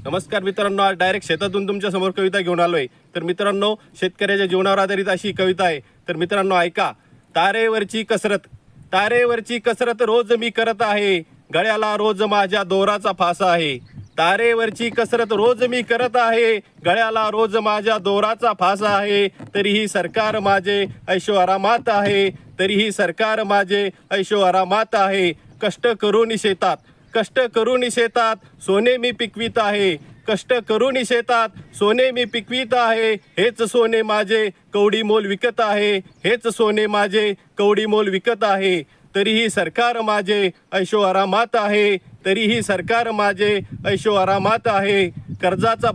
नमस्कार मित्रांनो, आज डायरेक्ट शेतातून तुमच्या समोर कविता घेऊन आलोय। तर मित्रांनो, शेतकऱ्याच्या जीवनावर आधारित अशी कविता आहे। तर मित्रांनो ऐका। तारेवरची कसरत रोज मी करत आहे, गळ्याला रोज माझ्या दोराचा फासा आहे। तारेवरची कसरत रोज मी करत आहे, गळ्याला रोज माझ्या दोराचा फासा आहे। तरीही सरकार माझे ऐशो आरामात आहे, तरीही सरकार माझे ऐशो आरामात आहे। कष्ट करून शेतात सोने मी पिकवीत आहे, कष्ट करून शेतात सोने मी पिकवीत आहे। हेच सोने माझे कवडी मोल विकत आहे, हेच सोने माझे कवडी मोल विकत आहे। तरीही सरकार माझे ऐशो आरामात आहे, तरीही सरकार माझे ऐशो आरामात आहे। कर्जाचा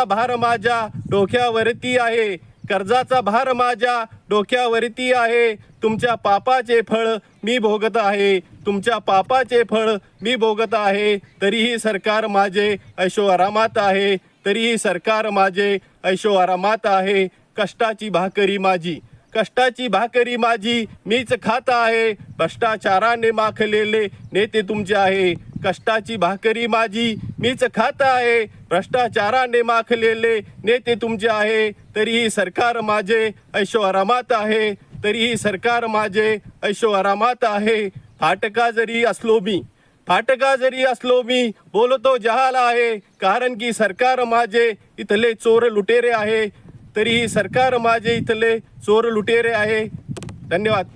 भार माझ्या डोक्यावरती आहे, कर्जाचा भार माझ्या डोक्यावरती आहे। तुमच्या पापाचे फळ मी भोगत आहे, तुमच्या पापाचे फळ मी भोगत आहे। तरीही सरकार माझे ऐशो आरामात आहे, तरीही सरकार माझे ऐशो आरामात आहे। कष्टाची भाकरी माझी मीच खात आहे, भ्रष्टाचाराने माखलेले नेते तुमचे आहे। कष्टाची भाकरी माझी मीच खात आहे, भ्रष्टाचाराने माखलेले नेते तुमचे आहे। तरीही सरकार माझे ऐशो आरामात आहे, तरीही सरकार माझे ऐशो आरामात आहे। फाटका जरी असलो मी बोलतो जहाल आहे, कारण की सरकार माझे इथले चोर लुटेरे आहे, तरीही सरकार माझे इथले चोर लुटेरे आहे। धन्यवाद।